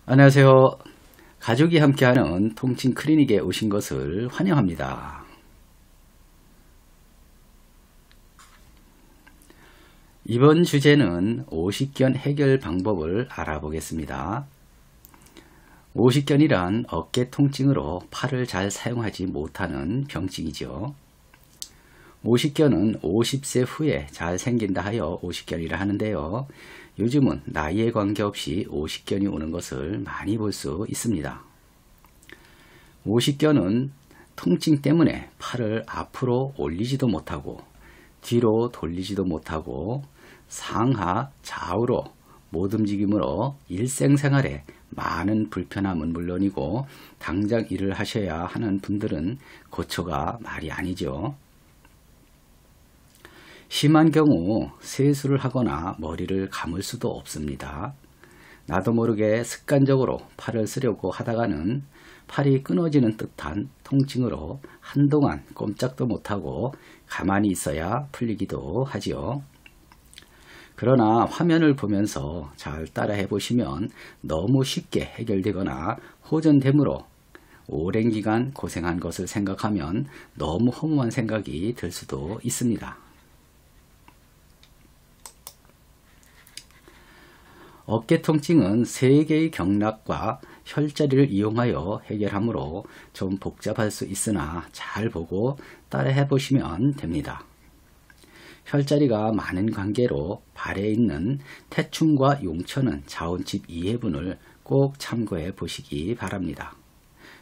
안녕하세요. 가족이 함께하는 통증 클리닉에 오신 것을 환영합니다. 이번 주제는 오십견 해결 방법을 알아보겠습니다. 오십견이란 어깨 통증으로 팔을 잘 사용하지 못하는 병증이죠. 오십견은 50세 후에 잘 생긴다 하여 오십견이라 하는데요. 요즘은 나이에 관계없이 오십견이 오는 것을 많이 볼 수 있습니다. 오십견은 통증 때문에 팔을 앞으로 올리지도 못하고 뒤로 돌리지도 못하고 상하 좌우로 못 움직임으로 일생생활에 많은 불편함은 물론이고 당장 일을 하셔야 하는 분들은 고초가 말이 아니죠. 심한 경우 세수를 하거나 머리를 감을 수도 없습니다. 나도 모르게 습관적으로 팔을 쓰려고 하다가는 팔이 끊어지는 듯한 통증으로 한동안 꼼짝도 못하고 가만히 있어야 풀리기도 하지요. 그러나 화면을 보면서 잘 따라해 보시면 너무 쉽게 해결되거나 호전되므로 오랜 기간 고생한 것을 생각하면 너무 허무한 생각이 들 수도 있습니다. 어깨 통증은 3개의 경락과 혈자리를 이용하여 해결하므로 좀 복잡할 수 있으나 잘 보고 따라해 보시면 됩니다. 혈자리가 많은 관계로 발에 있는 태충과 용천은 자운칩 2회분을 꼭 참고해 보시기 바랍니다.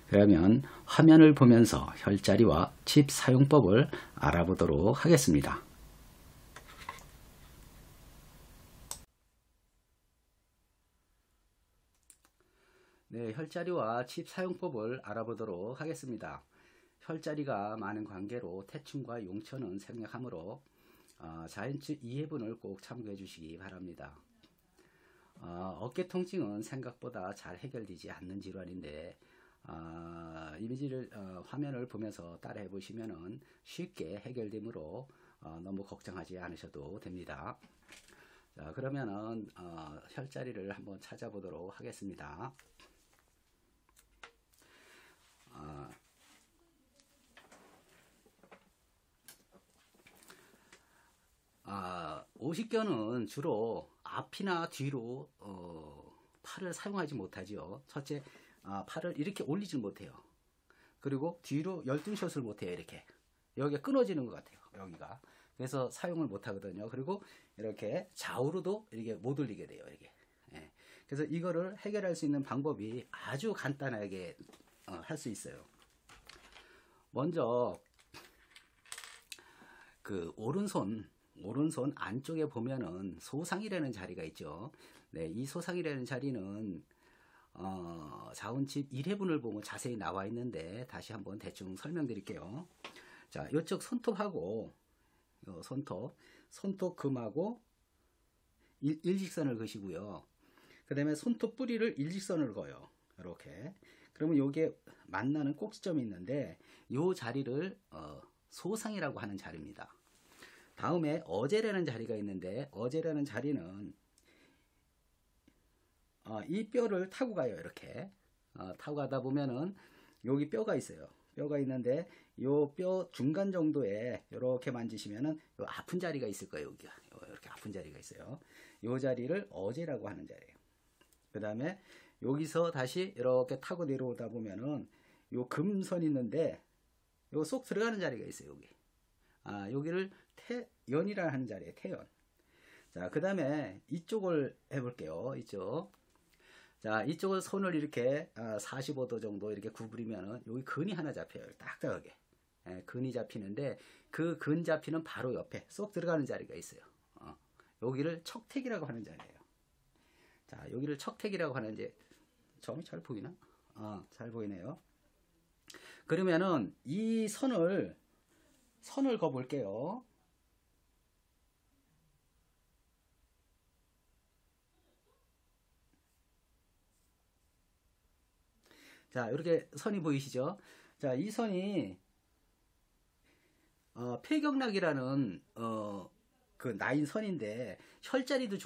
그러면 화면을 보면서 혈자리와 칩 사용법을 알아보도록 하겠습니다. 네, 혈자리와 칩 사용법을 알아보도록 하겠습니다. 혈자리가 많은 관계로 태충과 용천은 생략하므로 자연칩 2회분을 꼭 참고해 주시기 바랍니다. 어깨 통증은 생각보다 잘 해결되지 않는 질환인데 이미지를 화면을 보면서 따라해 보시면 쉽게 해결되므로 너무 걱정하지 않으셔도 됩니다. 자, 그러면은 혈자리를 한번 찾아보도록 하겠습니다. 오십견은 주로 앞이나 뒤로 팔을 사용하지 못하지요. 첫째, 팔을 이렇게 올리질 못해요. 그리고 뒤로 열등샷을 못해요. 이렇게 여기가 끊어지는 것 같아요. 여기가 그래서 사용을 못하거든요. 그리고 이렇게 좌우로도 이렇게 못 올리게 돼요. 이렇게. 예. 그래서 이거를 해결할 수 있는 방법이 아주 간단하게 할 수 있어요. 먼저 그 오른손 안쪽에 보면은 소상이라는 자리가 있죠. 네, 이 소상이라는 자리는 자운칩 1회분을 보면 자세히 나와 있는데 다시 한번 대충 설명드릴게요. 자, 이쪽 손톱하고 손톱 금하고 일직선을 그시고요. 그 다음에 손톱 뿌리를 일직선을 그어요. 이렇게. 그러면 여기에 만나는 꼭지점이 있는데 이 자리를 소상이라고 하는 자리입니다. 다음에 어제라는 자리가 있는데 어제라는 자리는 이 뼈를 타고 가요. 이렇게 타고 가다 보면은 여기 뼈가 있어요. 뼈가 있는데 요 뼈 중간 정도에 이렇게 만지시면은 요 아픈 자리가 있을 거예요. 여기가 이렇게 아픈 자리가 있어요. 요 자리를 어제라고 하는 자리예요. 그 다음에 여기서 다시 이렇게 타고 내려오다 보면은 요 금선 있는데 요 쏙 들어가는 자리가 있어요. 여기. 여기를 태연이라 하는 자리에 태연. 자, 그 다음에 이쪽을 해볼게요. 이쪽. 자, 이쪽을 손을 이렇게 45도 정도 이렇게 구부리면은 여기 근이 하나 잡혀요. 딱딱하게. 예, 근이 잡히는데 그 근 잡히는 바로 옆에 쏙 들어가는 자리가 있어요. 여기를 척택이라고 하는 자리예요. 자, 여기를 척택이라고 하는데 점이 잘 보이나? 잘 보이네요. 그러면은 이 선을 그어볼게요. 자, 이렇게 선이 보이시죠? 자, 이 선이 폐경락이라는 그 라인 선인데 혈자리도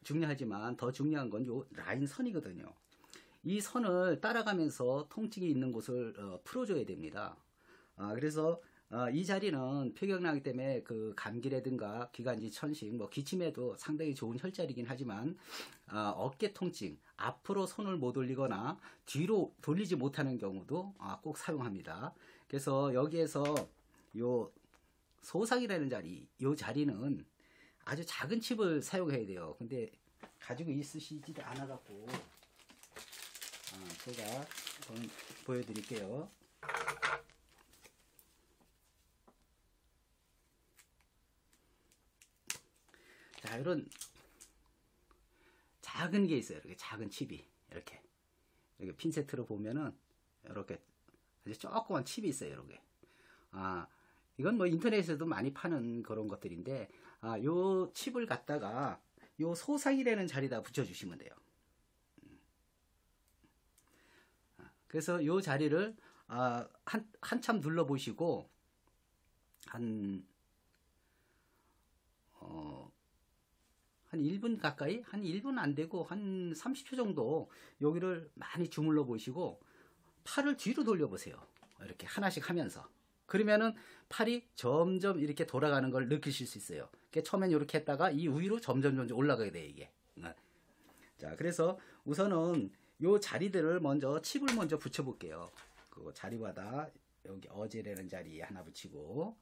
중요하지만 더 중요한 건 요 라인 선이거든요. 이 선을 따라가면서 통증이 있는 곳을 풀어줘야 됩니다. 그래서 이 자리는 폐경락이기 때문에 그 감기라든가 기관지 천식, 뭐 기침에도 상당히 좋은 혈자리긴 하지만 어깨 통증, 앞으로 손을 못 올리거나 뒤로 돌리지 못하는 경우도 꼭 사용합니다. 그래서 여기에서 요 소상이라는 자리, 요 자리는 아주 작은 칩을 사용해야 돼요. 근데 가지고 있으시지도 않아 갖고 제가 한번 보여드릴게요. 자, 이런 작은 게 있어요. 이렇게 작은 칩이 이렇게 핀세트로 보면은 이렇게 아주 조그만 칩이 있어요. 이렇게. 이건 뭐 인터넷에도 많이 파는 그런 것들인데, 요 칩을 갖다가 요 소상이라는 자리에다 붙여주시면 돼요. 그래서 요 자리를 한참 눌러보시고 한 1분 가까이, 한 1분 안 되고 한 30초 정도 여기를 많이 주물러 보시고 팔을 뒤로 돌려보세요. 이렇게 하나씩 하면서. 그러면은 팔이 점점 이렇게 돌아가는 걸 느끼실 수 있어요. 처음엔 이렇게 했다가 이 위로 점점 올라가게 돼요, 이게. 자, 그래서 우선은 요 자리들을 먼저 칩을 먼저 붙여 볼게요. 그 자리마다 여기 어제라는 자리에 하나 붙이고,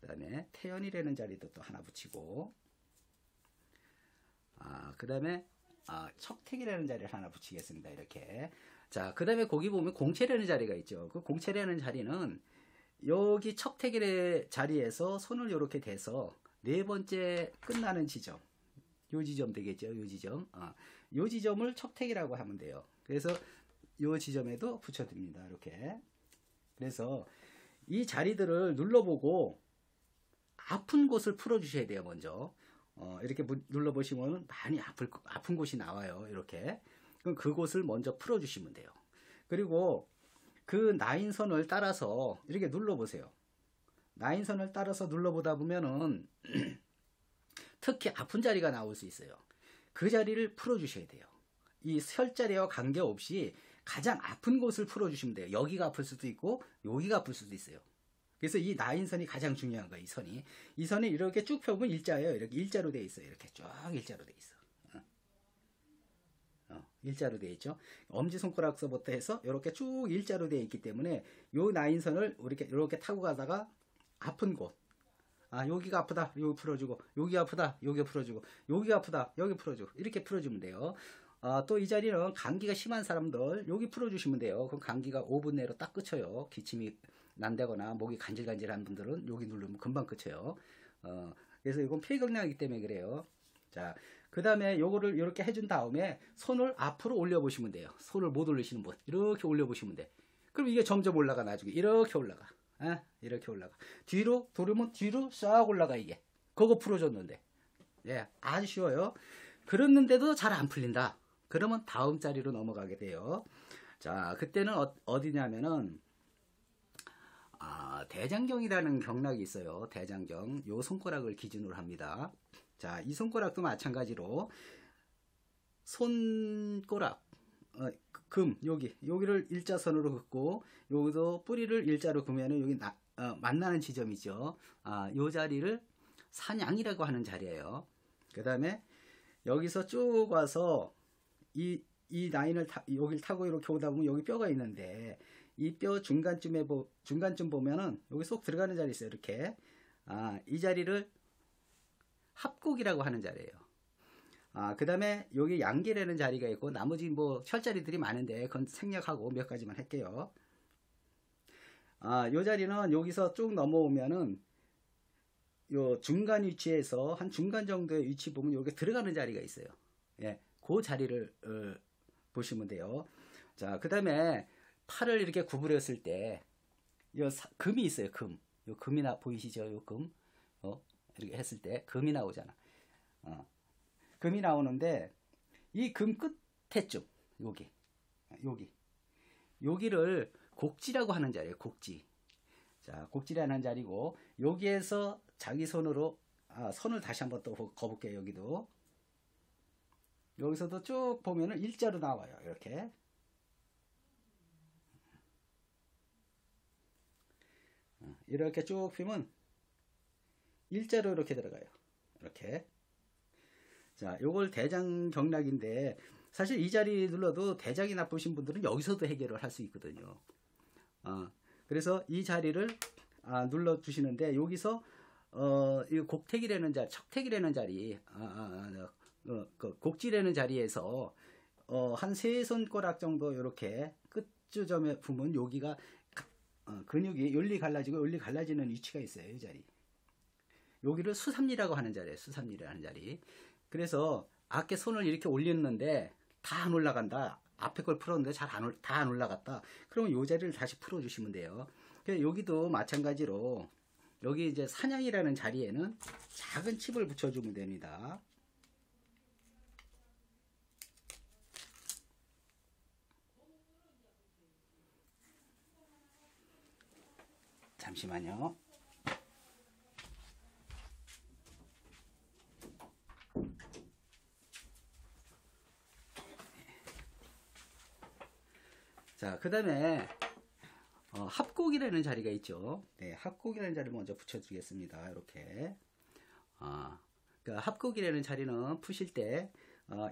그 다음에 태연이라는 자리도 또 하나 붙이고, 그 다음에 척택이라는 자리를 하나 붙이겠습니다. 이렇게. 자, 그 다음에 거기 보면 공채라는 자리가 있죠. 그 공채라는 자리는 여기 척택의 자리에서 손을 이렇게 대서 네 번째 끝나는 지점, 요 지점 되겠죠. 요 지점. 요 지점을 척택이라고 하면 돼요. 그래서 요 지점에도 붙여드립니다. 이렇게. 그래서 이 자리들을 눌러보고 아픈 곳을 풀어주셔야 돼요. 먼저. 이렇게 눌러보시면 많이 아픈 곳이 나와요. 이렇게. 그럼 그곳을 먼저 풀어주시면 돼요. 그리고 그 나인선을 따라서 이렇게 눌러보세요. 나인선을 따라서 눌러보다 보면은 특히 아픈 자리가 나올 수 있어요. 그 자리를 풀어주셔야 돼요. 이 혈자리와 관계없이 가장 아픈 곳을 풀어주시면 돼요. 여기가 아플 수도 있고 여기가 아플 수도 있어요. 그래서 이 나인선이 가장 중요한 거예요. 이 선이. 이 선이 이렇게 쭉 펴보면 일자예요. 이렇게 일자로 되어 있어요. 이렇게 쭉 일자로 되어 있어. 일자로 되어 있죠. 엄지손가락서부터 해서 이렇게 쭉 일자로 되어 있기 때문에 요 나인선을 이렇게 타고 가다가 아픈 곳. 여기가 아프다. 여기 풀어주고, 여기 아프다. 여기 풀어주고, 여기가 아프다. 여기 풀어주고, 이렇게 풀어주면 돼요. 또 이 자리는 감기가 심한 사람들 여기 풀어주시면 돼요. 그럼 감기가 5분 내로 딱 끝쳐요. 기침이 난다거나 목이 간질간질한 분들은 여기 누르면 금방 끝쳐요. 그래서 이건 폐경락이기 때문에 그래요. 자, 그 다음에 요거를 이렇게 해준 다음에 손을 앞으로 올려보시면 돼요. 손을 못 올리시는 분 이렇게 올려보시면 돼. 그럼 이게 점점 올라가. 나중에 이렇게 올라가. 이렇게 올라가. 뒤로 돌으면 뒤로 싹 올라가. 이게 그거 풀어줬는데 아주 쉬워요. 그랬는데도 잘 안 풀린다. 그러면 다음 자리로 넘어가게 돼요. 자, 그때는 어디냐면은 대장경이라는 경락이 있어요. 대장경. 요 손가락을 기준으로 합니다. 자, 이 손가락도 마찬가지로 손가락 여기를 일자선으로 긋고 여기도 뿌리를 일자로 그으면 여기 만나는 지점이죠. 요 자리를 산양이라고 하는 자리예요. 그 다음에 여기서 쭉 와서 이 라인을 여기를 타고 이렇게 오다 보면 여기 뼈가 있는데 이 뼈 중간쯤 보면은 여기 쏙 들어가는 자리 있어요. 이렇게. 이 자리를 합곡이라고 하는 자리예요. 그 다음에 여기 양계라는 자리가 있고 나머지 뭐 혈자리들이 많은데 그건 생략하고 몇 가지만 할게요. 요 자리는 여기서 쭉 넘어오면은 요 중간 위치에서 한 중간 정도의 위치 보면 여기 들어가는 자리가 있어요. 그 자리를 보시면 돼요. 자, 그 다음에 팔을 이렇게 구부렸을 때 요 금이 있어요. 요 금이 보이시죠? 요 금. 이렇게 했을 때 금이 나오잖아. 금이 나오는데 이 금 끝에쯤 여기를 곡지라고 하는 자리예요. 곡지. 자, 곡지라는 자리고 여기에서 자기 손으로 손을 다시 한번 또 거볼게요. 여기서도 쭉 보면은 일자로 나와요. 이렇게. 이렇게 쭉 펴면 일자로 이렇게 들어가요. 이렇게. 자, 요걸 대장경락인데 사실 이 자리 눌러도 대장이 나쁘신 분들은 여기서도 해결을 할 수 있거든요. 그래서 이 자리를 눌러 주시는데 여기서 이 곡택이라는 자리, 척택이라는 자리, 그 곡지라는 자리에서 한 3손가락 정도 이렇게 끝주점에 보면 여기가 근육이 열리 갈라지고 열리 갈라지는 위치가 있어요. 이 자리. 여기를 수삼리라고 하는 자리예요. 수삼리라는 자리. 그래서 아까 손을 이렇게 올렸는데 다 안 올라간다. 앞에 걸 풀었는데 다 안 올라갔다. 그러면 이 자리를 다시 풀어주시면 돼요. 여기도 마찬가지로 여기 이제 사냥이라는 자리에는 작은 칩을 붙여주면 됩니다. 잠시만요. 자, 그 다음에 합곡이라는 자리가 있죠. 네, 합곡이라는 자리를 먼저 붙여주겠습니다. 이렇게. 그러니까 합곡이라는 자리는 푸실 때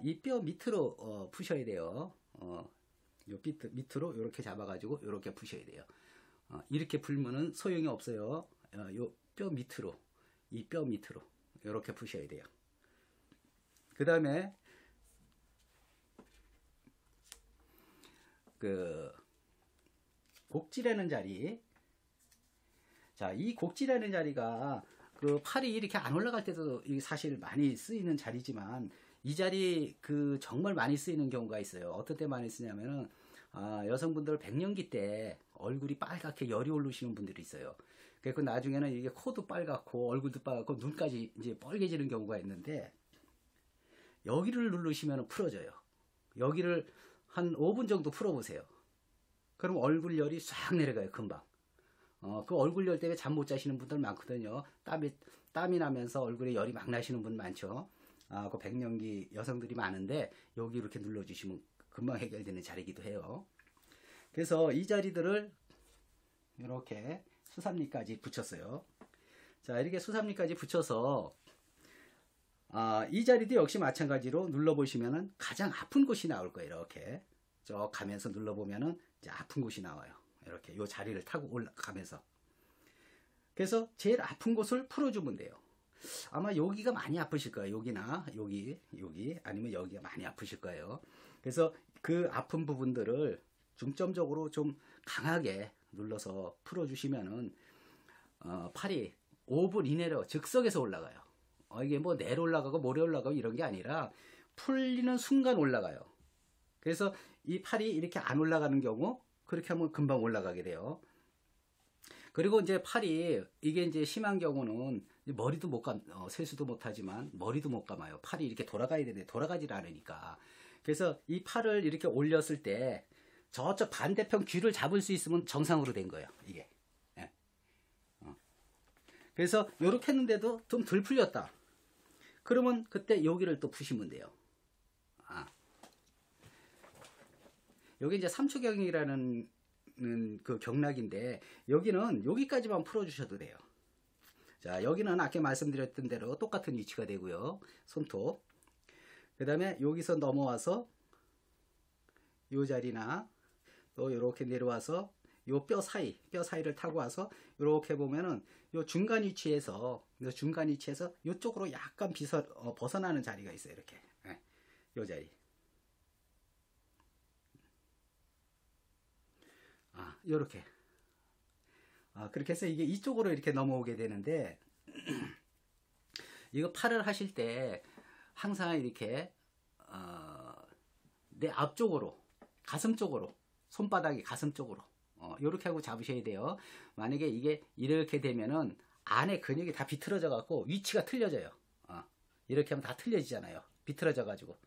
이 뼈 밑으로 푸셔야 돼요. 요 밑으로 이렇게 잡아가지고 이렇게 푸셔야 돼요. 이렇게 풀면은 소용이 없어요. 요 뼈 밑으로, 이 뼈 밑으로 이렇게 푸셔야 돼요. 그 다음에 그 곡지라는 자리. 자, 이 곡지라는 자리가 그 팔이 이렇게 안 올라갈 때도 사실 많이 쓰이는 자리지만 이 자리 그 정말 많이 쓰이는 경우가 있어요. 어떤 때 많이 쓰냐면은 여성분들 백년기 때 얼굴이 빨갛게 열이 오르시는 분들이 있어요. 그래서 나중에는 이게 코도 빨갛고 얼굴도 빨갛고 눈까지 이제 빨개지는 경우가 있는데 여기를 누르시면 풀어져요. 여기를 한 5분 정도 풀어보세요. 그럼 얼굴 열이 싹 내려가요. 금방. 그 얼굴 열 때문에 잠 못 자시는 분들 많거든요. 땀이 나면서 얼굴에 열이 막 나시는 분 많죠. 그 백년기 여성들이 많은데 여기 이렇게 눌러주시면 금방 해결되는 자리이기도 해요. 그래서 이 자리들을 이렇게 수삼리까지 붙였어요. 자, 이렇게 수삼리까지 붙여서 이 자리도 역시 마찬가지로 눌러보시면은 가장 아픈 곳이 나올 거예요. 이렇게 쭉 가면서 눌러보면은 이제 아픈 곳이 나와요. 이렇게 요 자리를 타고 올라가면서. 그래서 제일 아픈 곳을 풀어주면 돼요. 아마 여기가 많이 아프실 거예요. 여기나 여기 아니면 여기가 많이 아프실 거예요. 그래서 그 아픈 부분들을 중점적으로 좀 강하게 눌러서 풀어주시면은 팔이 5분 이내로 즉석에서 올라가요. 이게 뭐 내려 올라가고 모래 올라가고 이런 게 아니라 풀리는 순간 올라가요. 그래서 이 팔이 이렇게 안 올라가는 경우 그렇게 하면 금방 올라가게 돼요. 그리고 이제 팔이 이게 이제 심한 경우는 머리도 못 세수도 못 하지만 머리도 못 감아요. 팔이 이렇게 돌아가야 되는데 돌아가질 않으니까. 그래서 이 팔을 이렇게 올렸을 때 저쪽 반대편 귀를 잡을 수 있으면 정상으로 된 거예요. 이게. 예. 그래서 이렇게 했는데도 좀 덜 풀렸다. 그러면 그때 여기를 또 푸시면 돼요. 여기 이제 삼초경이라는 그 경락인데 여기는 여기까지만 풀어주셔도 돼요. 자, 여기는 아까 말씀드렸던 대로 똑같은 위치가 되고요. 손톱. 그 다음에 여기서 넘어와서 요 자리나 또 이렇게 내려와서 요 뼈 사이를 타고 와서 이렇게 보면은 요 중간 위치에서 이쪽으로 약간 벗어나는 자리가 있어요. 이렇게. 요 자리. 요렇게. 그렇게 해서 이게 이쪽으로 이렇게 넘어오게 되는데, 이거 팔을 하실 때 항상 이렇게, 내 앞쪽으로, 가슴 쪽으로, 손바닥이 가슴 쪽으로, 요렇게 하고 잡으셔야 돼요. 만약에 이게 이렇게 되면은 안에 근육이 다 비틀어져 갖고 위치가 틀려져요. 이렇게 하면 다 틀려지잖아요. 비틀어져 가지고.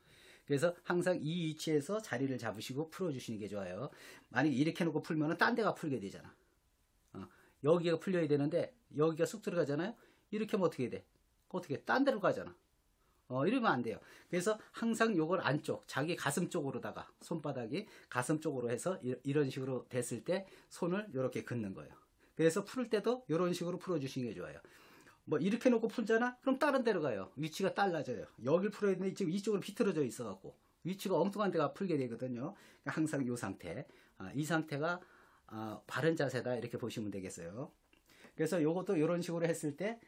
그래서 항상 이 위치에서 자리를 잡으시고 풀어주시는 게 좋아요. 만약에 이렇게 놓고 풀면은 딴 데가 풀게 되잖아. 여기가 풀려야 되는데 여기가 쑥 들어가잖아요. 이렇게 하면 어떻게 돼? 어떻게 딴 데로 가잖아. 이러면 안 돼요. 그래서 항상 요걸 안쪽, 자기 가슴 쪽으로다가 손바닥이 가슴 쪽으로 해서 이런 식으로 됐을 때 손을 이렇게 긋는 거예요. 그래서 풀 때도 이런 식으로 풀어주시는 게 좋아요. 뭐 이렇게 놓고 풀잖아? 그럼 다른 데로 가요. 위치가 달라져요. 여길 풀어야 되는데 지금 이쪽으로 비틀어져 있어갖고 위치가 엉뚱한 데가 풀게 되거든요. 그러니까 항상 이 상태, 이 상태가 바른 자세다 이렇게 보시면 되겠어요. 그래서 요것도 이런 식으로 했을 때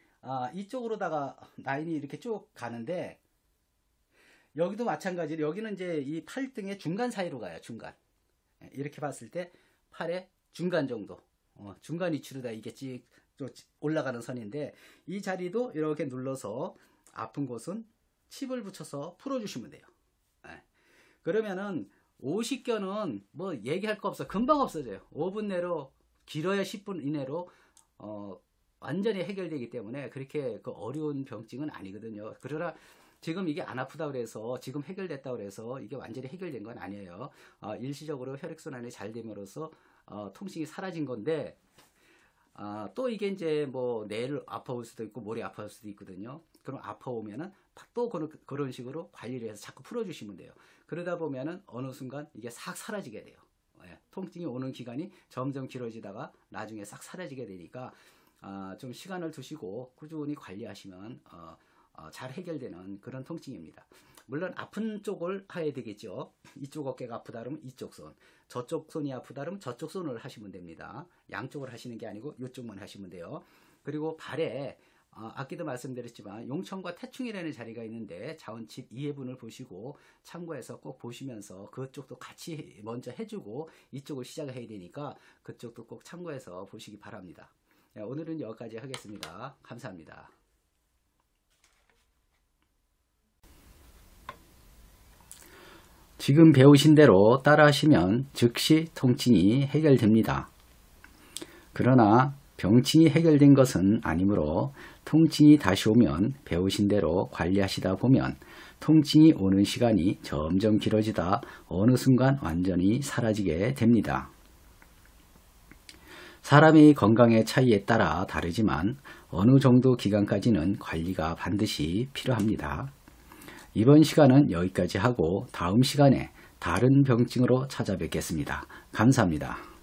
이쪽으로다가 라인이 이렇게 쭉 가는데 여기도 마찬가지로 여기는 이제 이 팔등의 중간 사이로 가요. 중간. 이렇게 봤을 때 팔의 중간 정도, 중간 위치로다 이게 찍 올라가는 선인데 이 자리도 이렇게 눌러서 아픈 곳은 칩을 붙여서 풀어주시면 돼요. 그러면은 오십견은 뭐 얘기할 거 없어. 금방 없어져요. 5분 내로, 길어야 10분 이내로 완전히 해결되기 때문에 그렇게 그 어려운 병증은 아니거든요. 그러나 지금 이게 안 아프다 그래서 지금 해결됐다 그래서 이게 완전히 해결된 건 아니에요. 일시적으로 혈액순환이 잘 됨으로써 통증이 사라진 건데 또 이게 이제 뭐 내일 아파올 수도 있고 모레 아파올 수도 있거든요. 그럼 아파오면은 또 그런 식으로 관리를 해서 자꾸 풀어주시면 돼요. 그러다 보면은 어느 순간 이게 싹 사라지게 돼요. 통증이 오는 기간이 점점 길어지다가 나중에 싹 사라지게 되니까 좀 시간을 두시고 꾸준히 관리하시면 잘 해결되는 그런 통증입니다. 물론 아픈 쪽을 해야 되겠죠. 이쪽 어깨가 아프다 그러면 이쪽 손, 저쪽 손이 아프다 그러면 저쪽 손을 하시면 됩니다. 양쪽을 하시는 게 아니고 이쪽만 하시면 돼요. 그리고 발에 아까도 말씀드렸지만 용천과 태충이라는 자리가 있는데 자원칩 2회분을 보시고 참고해서 꼭 보시면서 그쪽도 같이 먼저 해주고 이쪽을 시작해야 되니까 그쪽도 꼭 참고해서 보시기 바랍니다. 오늘은 여기까지 하겠습니다. 감사합니다. 지금 배우신 대로 따라하시면 즉시 통증이 해결됩니다. 그러나 병증이 해결된 것은 아니므로 통증이 다시 오면 배우신 대로 관리하시다 보면 통증이 오는 시간이 점점 길어지다 어느 순간 완전히 사라지게 됩니다. 사람의 건강의 차이에 따라 다르지만 어느 정도 기간까지는 관리가 반드시 필요합니다. 이번 시간은 여기까지 하고 다음 시간에 다른 병증으로 찾아뵙겠습니다. 감사합니다.